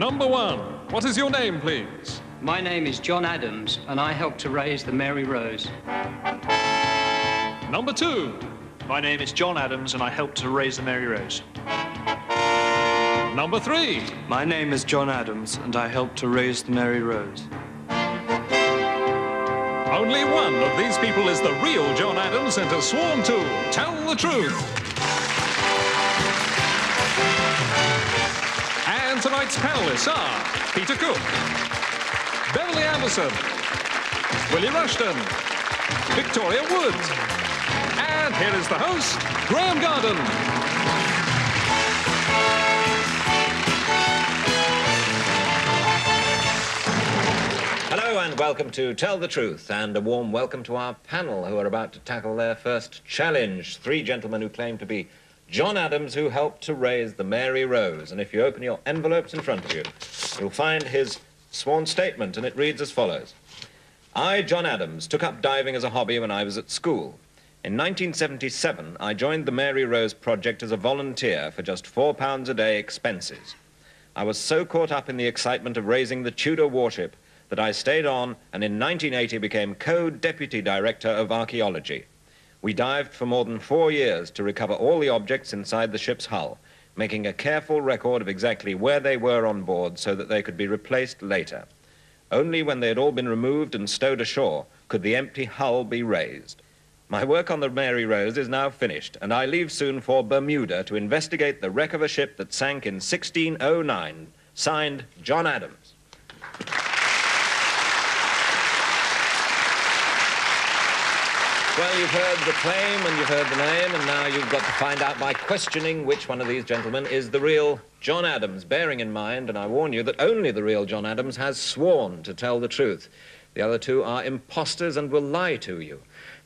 Number 1. What is your name, please? My name is John Adams, and I helped to raise the Mary Rose. Number 2. My name is John Adams, and I helped to raise the Mary Rose. Number 3. My name is John Adams, and I helped to raise the Mary Rose. Only one of these people is the real John Adams and has sworn to tell the truth. And tonight's panelists are Peter Cook, Beverly Anderson, Willie Rushton, Victoria Wood, and here is the host, Graham Garden. Hello and welcome to Tell the Truth, and a warm welcome to our panel who are about to tackle their first challenge. 3 gentlemen who claim to be John Adams, who helped to raise the Mary Rose. And if you open your envelopes in front of you, you'll find his sworn statement, and it reads as follows. I, John Adams, took up diving as a hobby when I was at school. In 1977, I joined the Mary Rose project as a volunteer for just £4 a day expenses. I was so caught up in the excitement of raising the Tudor warship that I stayed on and in 1980 became co-deputy director of archaeology. We dived for more than 4 years to recover all the objects inside the ship's hull, making a careful record of exactly where they were on board so that they could be replaced later. Only when they had all been removed and stowed ashore could the empty hull be raised. My work on the Mary Rose is now finished, and I leave soon for Bermuda to investigate the wreck of a ship that sank in 1609. Signed, John Adams. Well, you've heard the claim and you've heard the name, and now you've got to find out by questioning which one of these gentlemen is the real John Adams, bearing in mind, and I warn you, that only the real John Adams has sworn to tell the truth. The other 2 are imposters and will lie to you.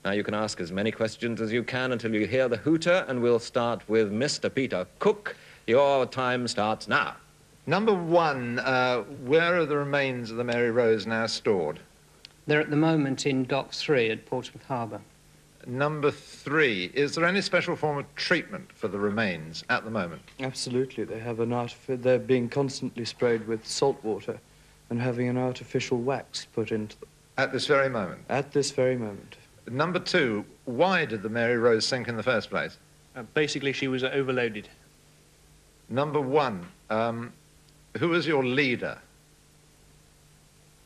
Now, you can ask as many questions as you can until you hear the hooter, and we'll start with Mr. Peter Cook. Your time starts now. Number 1, where are the remains of the Mary Rose now stored? They're at the moment in Dock 3 at Portsmouth Harbour. Number 3, is there any special form of treatment for the remains at the moment? Absolutely. They have they're being constantly sprayed with salt water and having an artificial wax put into them. At this very moment? At this very moment. Number 2, why did the Mary Rose sink in the first place? Basically, she was overloaded. Number 1, who was your leader?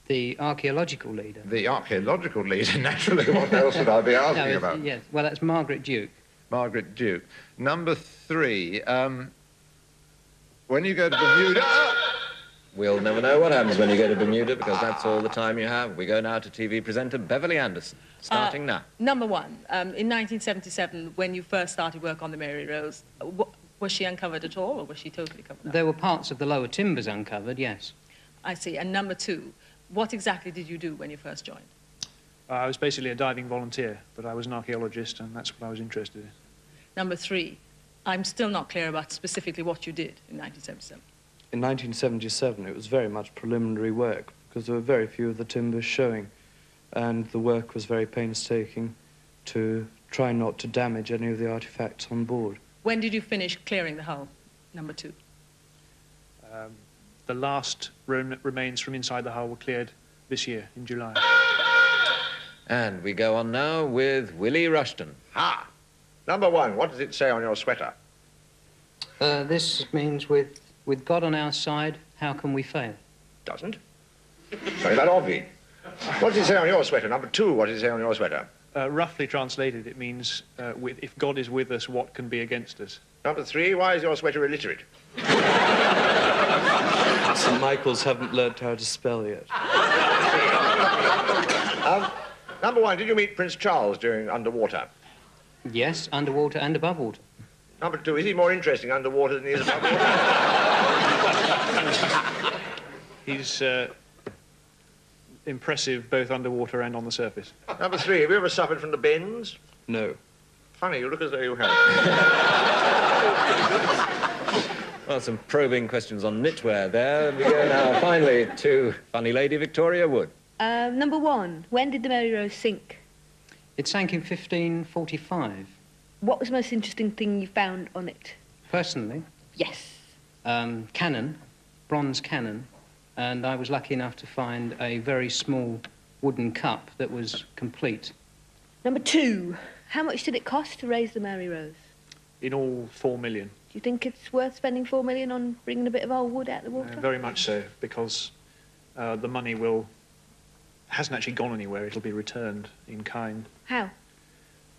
The archaeological leader. The archaeological leader, naturally. What else would I be asking about? Yes, well, that's Margaret Duke. Margaret Duke. Number 3, when you go to Bermuda... We'll never know what happens when you go to Bermuda, because that's all the time you have. We go now to TV presenter Beverly Anderson, starting now. Number 1, in 1977, when you first started work on the Mary Rose, was she uncovered at all, or was she totally covered up? There were parts of the lower timbers uncovered, yes. I see. And number 2, what exactly did you do when you first joined? I was basically a diving volunteer, but I was an archaeologist, and that's what I was interested in. Number 3, I'm still not clear about specifically what you did in 1977. In 1977, it was very much preliminary work because there were very few of the timbers showing, and the work was very painstaking to try not to damage any of the artifacts on board. When did you finish clearing the hull, number 2? The last remains from inside the hull were cleared this year, in July. And we go on now with Willie Rushton. Ah, number 1, what does it say on your sweater? This means with God on our side, how can we fail? Doesn't. Sorry, that obvious. What does it say on your sweater? Number 2, what does it say on your sweater? Roughly translated, it means, if God is with us, what can be against us? Number 3, why is your sweater illiterate? St. Michael's haven't learnt how to spell yet. Number 1, did you meet Prince Charles during underwater? Yes, underwater and above water. Number 2, is he more interesting underwater than he is above water? He's impressive both underwater and on the surface. Number 3, have you ever suffered from the bends? No. Funny, you look as though you have. Well, some probing questions on knitwear there. We go now, finally, to funny lady Victoria Wood. Number 1, when did the Mary Rose sink? It sank in 1545. What was the most interesting thing you found on it? Personally? Yes. Cannon, bronze cannon, and I was lucky enough to find a very small wooden cup that was complete. Number 2, how much did it cost to raise the Mary Rose? In all, 4 million. Do you think it's worth spending 4 million on bringing a bit of old wood out of the water? Very much so, because the money hasn't actually gone anywhere. It'll be returned in kind. How?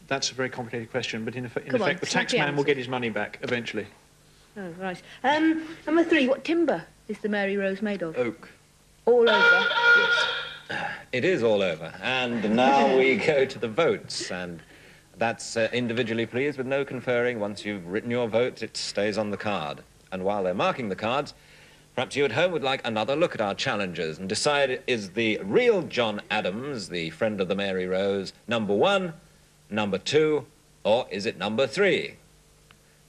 That's a very complicated question, but in effect, Come on, the snappy taxman will answers. get his money back eventually. Oh, right. Number 3, what timber is the Mary Rose made of? Oak. All over. It is all over. And now we go to the votes. And that's individually, please, with no conferring. Once you've written your vote, it stays on the card. And while they're marking the cards, perhaps you at home would like another look at our challengers and decide, is the real John Adams, the friend of the Mary Rose, number 1, number 2, or is it number 3?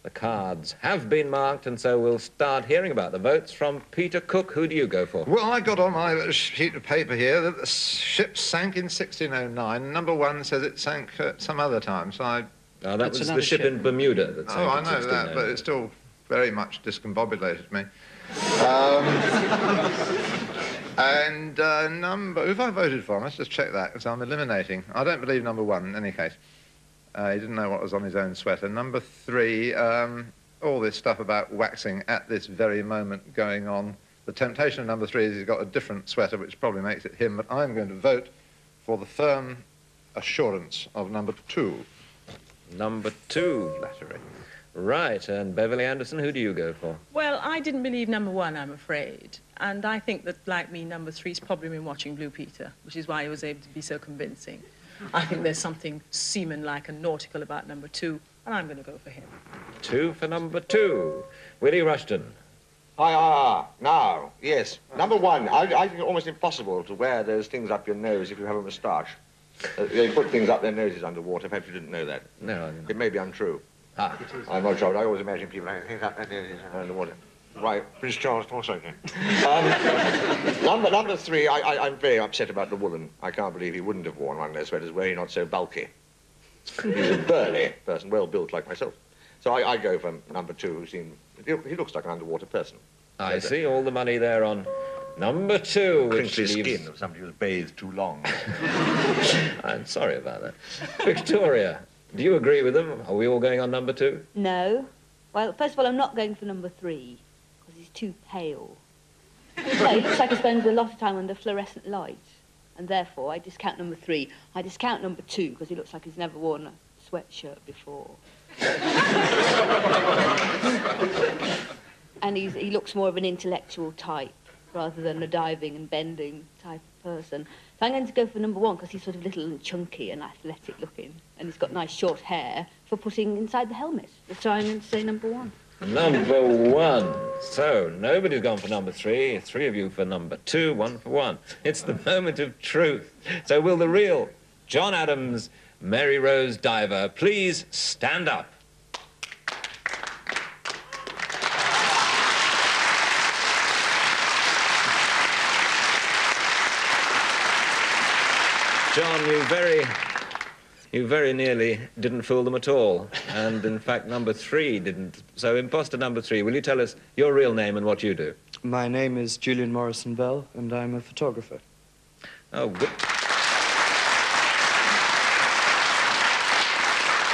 The cards have been marked, and so we'll start hearing about the votes from Peter Cook. Who do you go for? Well, I got on my sheet of paper here that the ship sank in 1609. Number 1 says it sank some other time, so I... Oh, that was the ship in Bermuda that sank Oh, I in know that, 1609. but it still very much discombobulated me. And number... Who have I voted for? Let's just check that, because I'm eliminating. I don't believe number 1, in any case. He didn't know what was on his own sweater. Number 3, all this stuff about waxing at this very moment going on. The temptation of number 3 is he's got a different sweater, which probably makes it him, but I'm going to vote for the firm assurance of number 2. Number 2, flattery. Right, and Beverly Anderson, who do you go for? Well, I didn't believe number 1, I'm afraid. And I think that, like me, number 3's probably been watching Blue Peter, which is why he was able to be so convincing. I think there's something seaman-like and nautical about number 2, and I'm going to go for him. 2 for number 2. Willie Rushton. Now, yes. Number 1, I think it's almost impossible to wear those things up your nose if you have a moustache. They put things up their noses underwater. Perhaps you didn't know that. No, I didn't. It may be untrue. Ah. I'm not sure. I always imagine people having things up their noses underwater. Right, Prince Charles also again. Number 3, I'm very upset about the woolen. I can't believe he wouldn't have worn one of those sweaters were he not so bulky. He's a burly person, well built like myself. So I go for number 2, he looks like an underwater person. I see all the money there on number 2, which Princely leaves... skin of somebody who's bathed too long. I'm sorry about that. Victoria, do you agree with them? Are we all going on number 2? No. Well, first of all, I'm not going for number 3, because he's too pale. No, he looks like he spends a lot of time under fluorescent light, and therefore I discount number 3. I discount number 2, because he looks like he's never worn a sweatshirt before. And he looks more of an intellectual type, rather than a diving and bending type of person. So I'm going to go for number 1, because he's sort of little and chunky and athletic looking, and he's got nice short hair for putting inside the helmet. So I'm going to say number 1. Number 1. So, nobody's gone for number 3. 3 of you for number 2, 1 for 1. It's the moment of truth. So will the real John Adams, Mary Rose diver, please stand up? John, you very nearly didn't fool them at all. And in fact, number 3 didn't. So imposter number 3, will you tell us your real name and what you do? My name is Julian Morrison Bell, and I'm a photographer. Oh, good.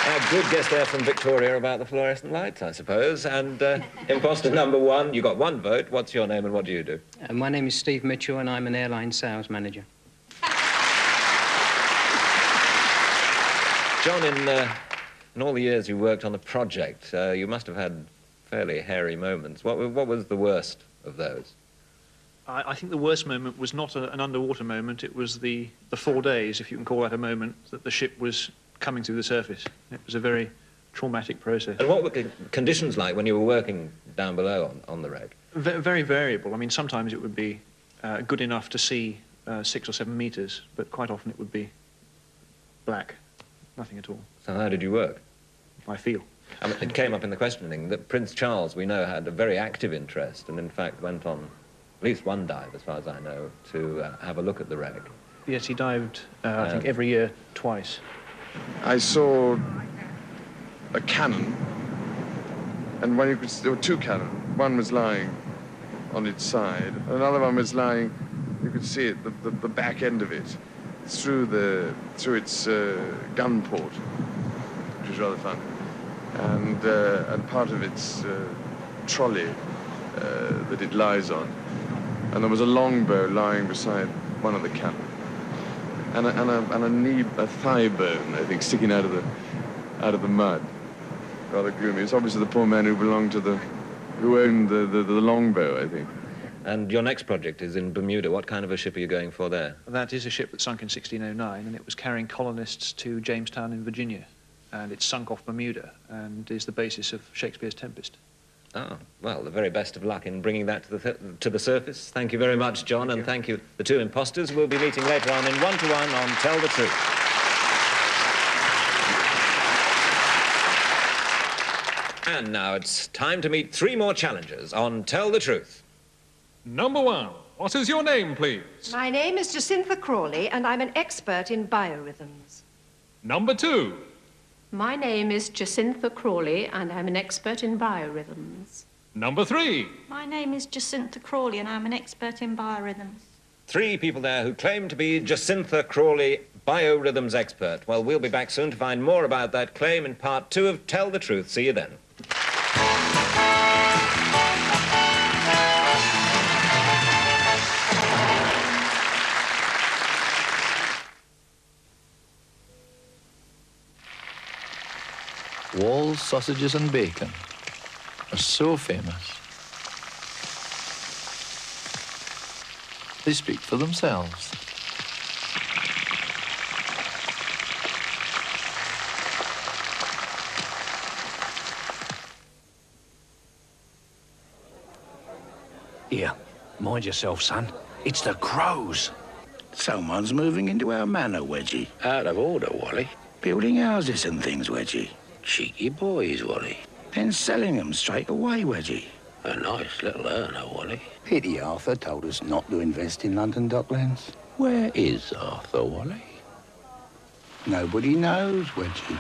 A good guess there from Victoria about the fluorescent lights, I suppose. And imposter number 1, you got 1 vote. What's your name and what do you do? My name is Steve Mitchell, and I'm an airline sales manager. John, in all the years you worked on the project, you must have had fairly hairy moments. What was the worst of those? I think the worst moment was not an underwater moment. It was the 4 days, if you can call that a moment, that the ship was coming through the surface. It was a very traumatic process. And what were conditions like when you were working down below on the wreck? Very variable. I mean, sometimes it would be good enough to see 6 or 7 meters, but quite often it would be black. Nothing at all. So how did you work? I feel. I mean, it came up in the questioning that Prince Charles, we know, had a very active interest and in fact went on at least 1 dive, as far as I know, to have a look at the wreck. Yes, he dived, I think, every year twice. I saw a cannon, and there were 2 cannons. One was lying on its side. Another one was lying, you could see it, the back end of it, through its gun port, which was rather fun, and part of its trolley that it lies on. And there was a longbow lying beside one of the cannon, and a thigh bone, I think, sticking out of the mud. Rather gloomy. It's obviously the poor man who owned the longbow, I think. And your next project is in Bermuda. What kind of a ship are you going for there? That is a ship that sunk in 1609, and it was carrying colonists to Jamestown in Virginia. And it sunk off Bermuda and is the basis of Shakespeare's Tempest. Oh, well, the very best of luck in bringing that to the surface. Thank you very much, John, and thank you. The two imposters will be meeting later on in one-to-one on Tell the Truth. And now it's time to meet three more challengers on Tell the Truth. Number 1, what is your name, please? My name is Jacintha Crawley, and I'm an expert in biorhythms. Number 2. My name is Jacintha Crawley, and I'm an expert in biorhythms. Number 3. My name is Jacintha Crawley, and I'm an expert in biorhythms. Three people there who claim to be Jacintha Crawley, biorhythms expert. Well, we'll be back soon to find more about that claim in part 2 of Tell the Truth. See you then. Walls, sausages and bacon are so famous. They speak for themselves. Here, mind yourself, son. It's the crows. Someone's moving into our manor, Wedgie. Out of order, Wally. Building houses and things, Wedgie. Cheeky boys, Wally. Then selling them straight away, Wedgie. A nice little earner, Wally. Pity Arthur told us not to invest in London Docklands. Where is Arthur, Wally? Nobody knows, Wedgie.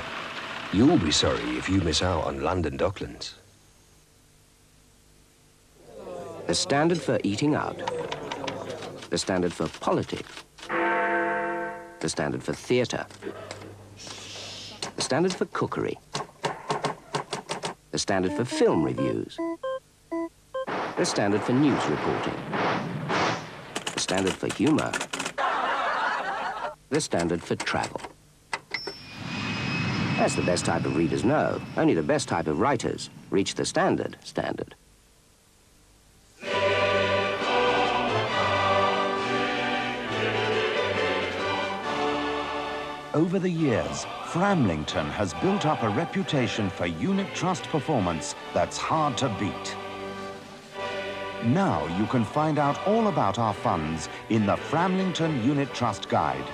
You'll be sorry if you miss out on London Docklands. The standard for eating out. The standard for politics. The standard for theatre. The standard for cookery. The standard for film reviews. The standard for news reporting. The standard for humour. The standard for travel. That's the best type of readers know. Only the best type of writers reach the standard. Over the years, Framlington has built up a reputation for unit trust performance that's hard to beat. Now you can find out all about our funds in the Framlington Unit Trust Guide.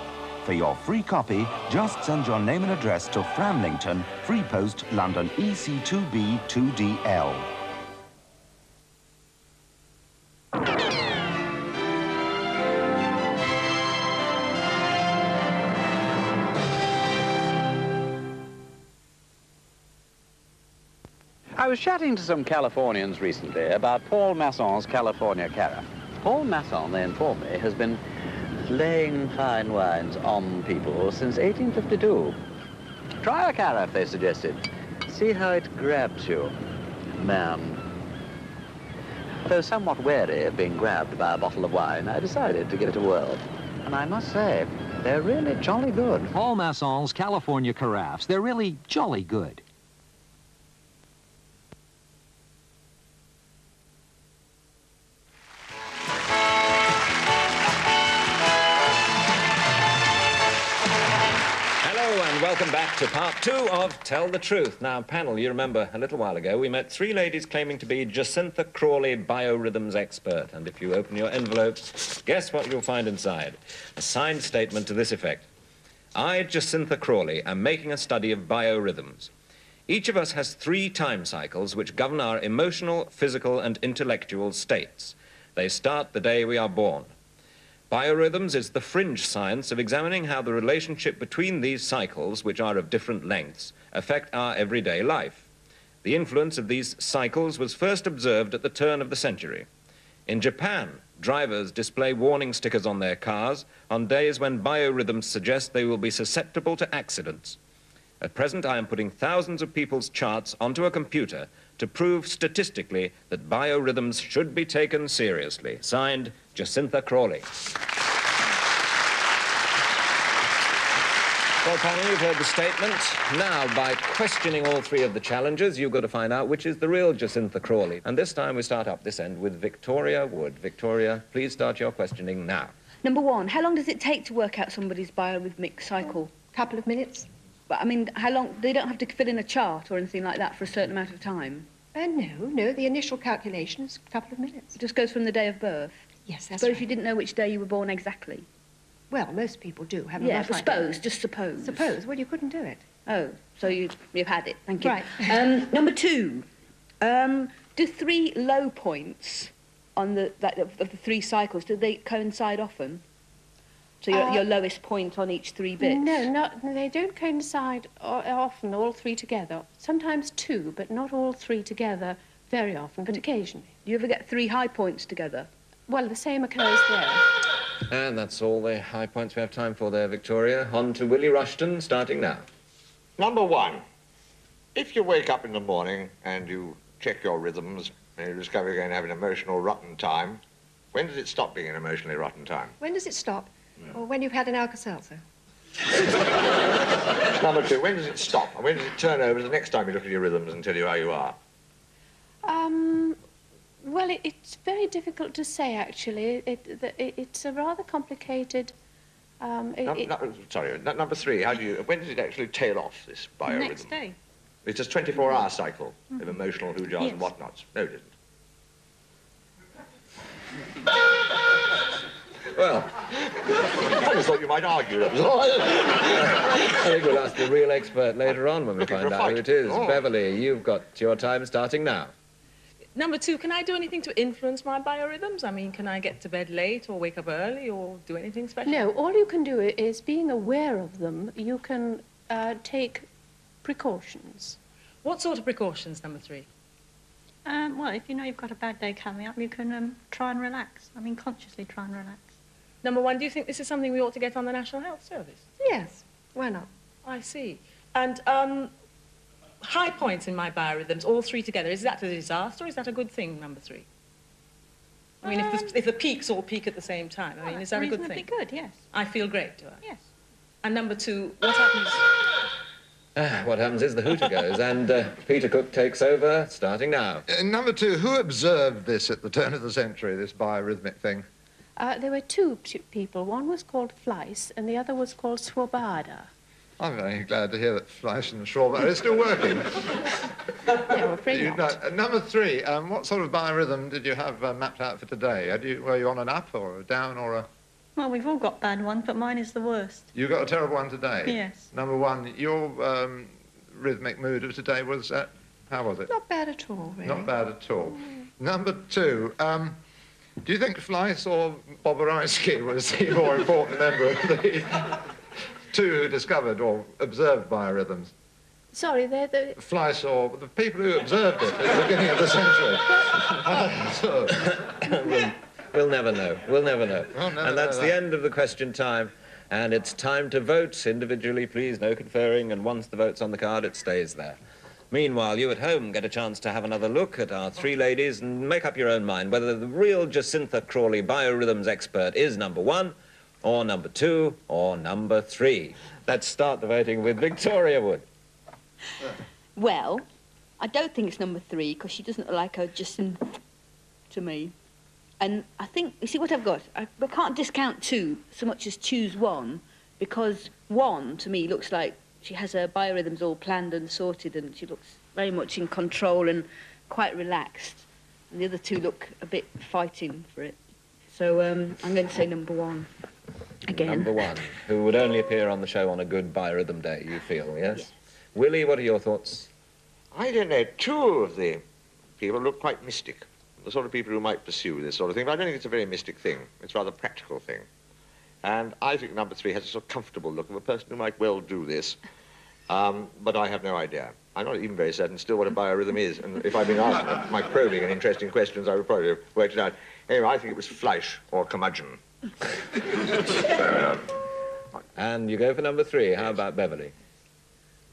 For your free copy, just send your name and address to Framlington, Free Post, London EC2B 2DL. I was chatting to some Californians recently about Paul Masson's California carafe. Paul Masson, they informed me, has been laying fine wines on people since 1852. Try a carafe, they suggested. See how it grabs you, ma'am. Though somewhat wary of being grabbed by a bottle of wine, I decided to give it a whirl. And I must say, they're really jolly good. Paul Masson's California carafes, they're really jolly good. Welcome back to part 2 of Tell the Truth. Now, panel, you remember a little while ago we met three ladies claiming to be Jacintha Crawley, biorhythms expert. And if you open your envelopes, guess what you'll find inside? A signed statement to this effect. I, Jacintha Crawley, am making a study of biorhythms. Each of us has 3 time cycles which govern our emotional, physical, and intellectual states. They start the day we are born. Biorhythms is the fringe science of examining how the relationship between these cycles, which are of different lengths, affect our everyday life. The influence of these cycles was first observed at the turn of the century. In Japan, drivers display warning stickers on their cars on days when biorhythms suggest they will be susceptible to accidents. At present, I am putting thousands of people's charts onto a computer to prove statistically that biorhythms should be taken seriously. Signed, Jacintha Crawley. Well, panel, you've heard the statement. Now, by questioning all three of the challengers, you've got to find out which is the real Jacintha Crawley. And this time we start up this end with Victoria Wood. Victoria, please start your questioning now. Number 1, how long does it take to work out somebody's biorhythmic cycle? Couple of minutes. But, I mean, how long? They don't have to fill in a chart or anything like that for a certain amount of time? No, the initial calculation is a couple of minutes. It just goes from the day of birth? Yes, that's Suppose right. you didn't know which day you were born exactly? Well, most people do have a Yeah, rough but idea. suppose, just suppose. Suppose, well, you couldn't do it. Oh, so you've had it, thank you. Right. Number 2, do 3 low points on of the 3 cycles, do they coincide often? So your lowest point on each 3 bits? No, they don't coincide often, all 3 together. Sometimes 2, but not all 3 together very often, but occasionally. Do you ever get 3 high points together? Well, the same occurs there. And that's all the high points we have time for there, Victoria. On to Willie Rushton, starting now. Number 1, if you wake up in the morning and you check your rhythms and you discover you're going to have an emotional rotten time, when does it stop being an emotionally rotten time? When does it stop? Or when you've had an Alka-Seltzer? Number 2, when does it stop? And when does it turn over the next time you look at your rhythms and tell you how you are? Well, it's very difficult to say, actually. It's a rather complicated... Number 3, when does it actually tail off, this biorhythm? The next day. It's just 24-hour cycle of emotional hoo-jars and whatnots. No, it isn't. Well, I just thought you might argue. That was all. I think we'll ask the real expert later on when we Looking find for a out who fight. it is. Oh. Beverly, you've got your time starting now. Number 2, can I do anything to influence my biorhythms? I mean, can I get to bed late or wake up early or do anything special? No, all you can do is, being aware of them, you can take precautions. What sort of precautions, number 3? Well, if you know you've got a bad day coming up, you can try and relax. I mean, consciously try and relax. Number 1, do you think this is something we ought to get on the National Health Service? Yes, why not? I see. And high points in my biorhythms, all 3 together, is that a disaster or is that a good thing, number 3? I mean, if the peaks all peak at the same time, I mean, is that a good thing? Reasonably good, yes. I feel great, do I? Yes. And number 2, what happens? What happens is the hooter goes, and Peter Cook takes over, starting now. Number 2, who observed this at the turn of the century, this biorhythmic thing? There were 2 people. One was called Fleiss and the other was called Swoboda. I'm very glad to hear that Fleiss and Schwab are still working. No, I'm afraid not. Number 3, what sort of biorhythm did you have mapped out for today? Were you on an up or a down or a... Well, we've all got bad ones, but mine is the worst. You got a terrible one today? Yes. Number 1, your rhythmic mood of today was, how was it? Not bad at all, really. Not bad at all. Number 2, do you think Fleiss or Boborowski was the more important member of the 2 who discovered or observed biorhythms? Sorry, they're the... Fleiss or the people who observed it at the beginning of the century? We'll never know. We'll never know. And that's the end of the question time. And it's time to vote individually, please. No conferring. And once the vote's on the card, it stays there. Meanwhile, you at home get a chance to have another look at our 3 ladies and make up your own mind whether the real Jacintha Crawley biorhythms expert is number 1, or number 2, or number 3. Let's start the voting with Victoria Wood. Well, I don't think it's number 3 because she doesn't look like a Jacintha to me. And I think, you see what I've got? I can't discount 2 so much as choose 1 because 1 to me looks like she has her biorhythms all planned and sorted and she looks very much in control and quite relaxed. And the other 2 look a bit fighting for it. So I'm going to say number 1 again. Number 1, who would only appear on the show on a good biorhythm day, you feel, yes? Willie, what are your thoughts? I don't know. 2 of the people look quite mystic. The sort of people who might pursue this sort of thing, but I don't think it's a very mystic thing. It's a rather practical thing. And I think number 3 has a sort of comfortable look of a person who might well do this, but I have no idea. I'm not even very certain still what a biorhythm is, and if I'd been asked my probing and interesting questions, I would probably have worked it out. Anyway, I think it was Fleisch or curmudgeon. And you go for number 3. How about Beverly?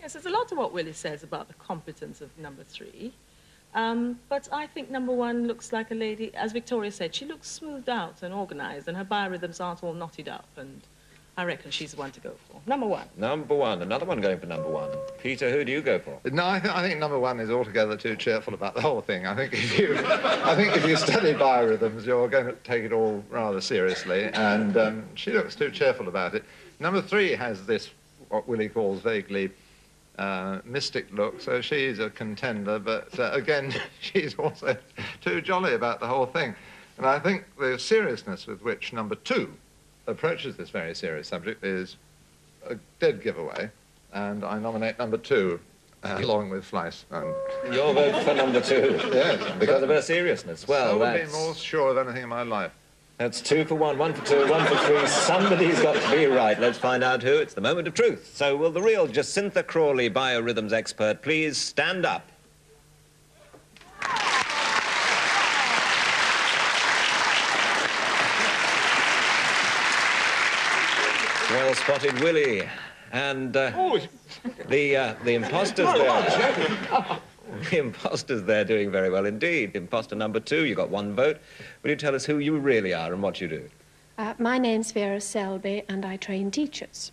Yes, there's a lot of what Willie says about the competence of number 3. But I think number 1 looks like a lady, as Victoria said, she looks smoothed out and organised, and her biorhythms aren't all knotted up, and I reckon she's the one to go for. Number 1. Number 1. Another one going for number 1. Peter, who do you go for? No, I think number 1 is altogether too cheerful about the whole thing. I think if you study biorhythms, you're going to take it all rather seriously, and she looks too cheerful about it. Number 3 has this, what Willie calls vaguely mystic look, so she's a contender, but again, she's also too jolly about the whole thing. And I think the seriousness with which number 2 approaches this very serious subject is a dead giveaway, and I nominate number 2 along with Fleiss. Your vote for number 2? Yes. Because of her seriousness. Well, that's... I've been more sure of anything in my life. That's 2 for 1, 1 for 2, 1 for 3. Somebody's got to be right. Let's find out who. It's the moment of truth. So will the real Jacintha Crawley biorhythms expert please stand up? Well spotted, Willie. And the imposters there. The imposters there doing very well indeed. Imposter number 2, you got 1 vote. Will you tell us who you really are and what you do? My name's Vera Selby, and I train teachers.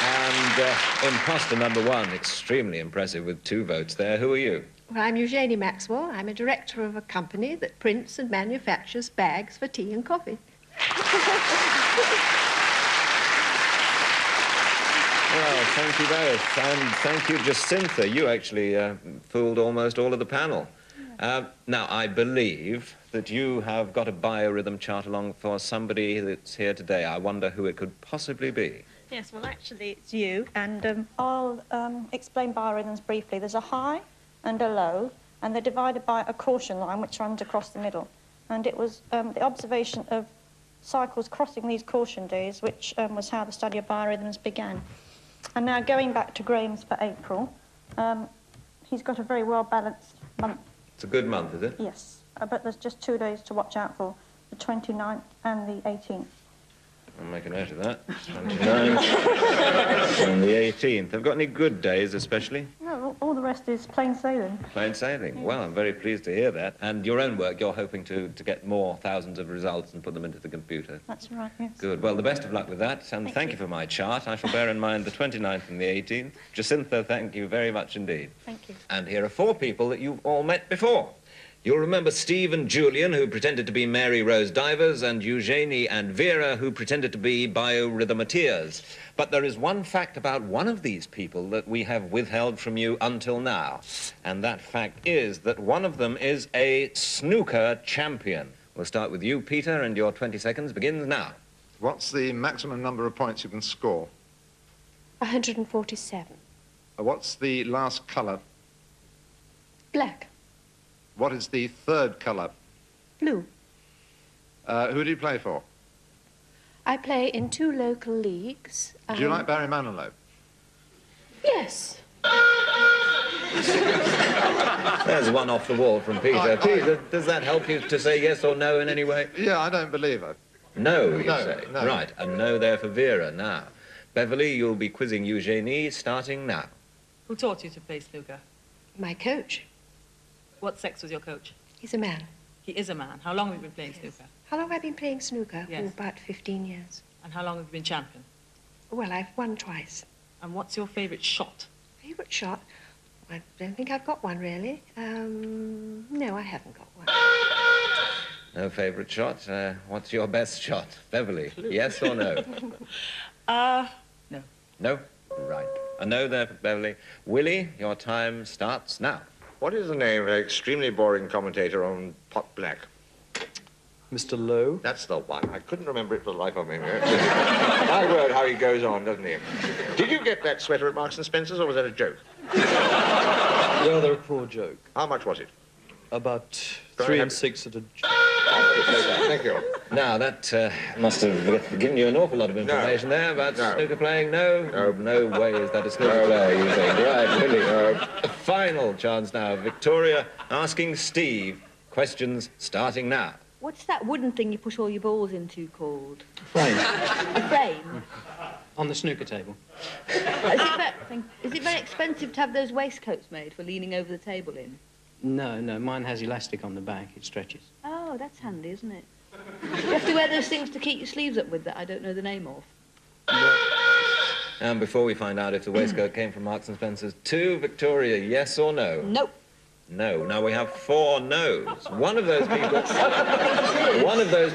And imposter number 1, extremely impressive with 2 votes there. Who are you? Well, I'm Eugenie Maxwell. I'm a director of a company that prints and manufactures bags for tea and coffee. Well, thank you both. And thank you, Jacintha. You actually fooled almost all of the panel. Now, I believe that you have got a biorhythm chart along for somebody that's here today. I wonder who it could possibly be. Yes, well, actually, it's you, and I'll explain biorhythms briefly. There's a high and a low, and they're divided by a caution line, which runs across the middle. And it was the observation of cycles crossing these caution days, which was how the study of biorhythms began. And now, going back to Graham's for April, he's got a very well-balanced month. It's a good month, is it? Yes, but there's just 2 days to watch out for, the 29th and the 18th. I'll make a note of that. 29th and the 18th. Have got any good days, especially? No, all the rest is plain sailing. Plain sailing. Well, I'm very pleased to hear that. And your own work, you're hoping to get more thousands of results and put them into the computer. That's right, yes. Good. Well, the best of luck with that, and thank you for my chart. I shall bear in mind the 29th and the 18th. Jacintha, thank you very much indeed. Thank you. And here are 4 people that you've all met before. You'll remember Steve and Julian, who pretended to be Mary Rose Divers, and Eugenie and Vera, who pretended to be biorhythmateers. But there is one fact about one of these people that we have withheld from you until now, and that fact is that one of them is a snooker champion. We'll start with you, Peter, and your 20 seconds begins now. What's the maximum number of points you can score? 147. What's the last colour? Black. What is the 3rd colour? Blue. Who do you play for? I play in 2 local leagues. Do you like Barry Manilow? Yes. There's one off the wall from Peter. Peter, does that help you to say yes or no in any way? Yeah, I don't believe it. No, you No, say. no. Right, a no there for Vera. Now, Beverly, you'll be quizzing Eugenie starting now. Who taught you to play snooker? My coach. What sex was your coach? He's a man. He is a man. How long have you been playing snooker? How long have I been playing snooker? Yes. Oh, about 15 years. And how long have you been champion? Well, I've won twice. And what's your favourite shot? Favourite shot? I don't think I've got one, really. No, I haven't got one. No favourite shot. What's your best shot? Beverly, yes or no? No. No? Right. A no there for Beverly. Willie, your time starts now. What is the name of an extremely boring commentator on Pot Black? Mr. Lowe. That's the one. I couldn't remember it for the life of me. My word, how he goes on, doesn't he? Did you get that sweater at Marks and Spencer's, or was that a joke? Rather a poor joke. How much was it? About 3 and 6 at a... Thank you. Now, that must have given you an awful lot of information there about snooker playing. No way is that a snooker player, you think. Right, really. Final chance now. Victoria asking Steve questions starting now. What's that wooden thing you push all your balls into called? Frame. A frame? On the snooker table. Is it very expensive to have those waistcoats made for leaning over the table in? No, mine has elastic on the back. It stretches. Oh, that's handy, isn't it? You have to wear those things to keep your sleeves up with that I don't know the name of. And before we find out if the waistcoat came from Marks & Spencer's, to Victoria, yes or no? Nope. No. Now we have 4 no's. One of those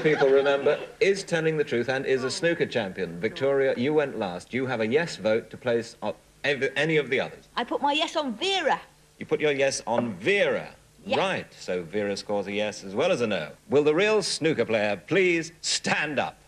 people, remember, is telling the truth and is a snooker champion. Victoria, you went last. You have a yes vote to place on any of the others. I put my yes on Vera. You put your yes on Vera. Yes. Right, so Vera scores a yes as well as a no. Will the real snooker player please stand up?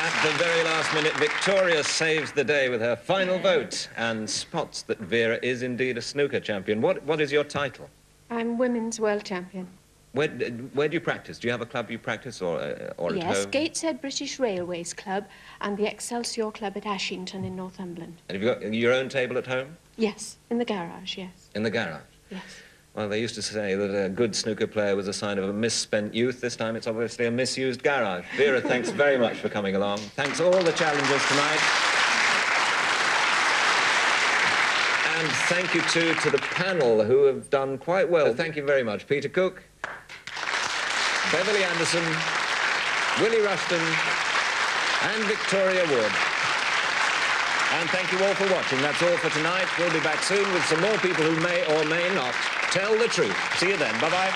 At the very last minute, Victoria saves the day with her final vote and spots that Vera is indeed a snooker champion. What is your title? I'm women's world champion. Where do you practice? Do you have a club you practice or at home? Yes, Gateshead British Railways Club and the Excelsior Club at Ashington in Northumberland. And have you got your own table at home? Yes, in the garage, yes. In the garage? Yes. Well, they used to say that a good snooker player was a sign of a misspent youth. This time it's obviously a misused garage. Vera, thanks very much for coming along. Thanks all the challengers tonight. And thank you, too, to the panel who have done quite well. Thank you very much. Peter Cook, Beverly Anderson, Willie Rushton, and Victoria Wood. And thank you all for watching. That's all for tonight. We'll be back soon with some more people who may or may not tell the truth. See you then. Bye-bye.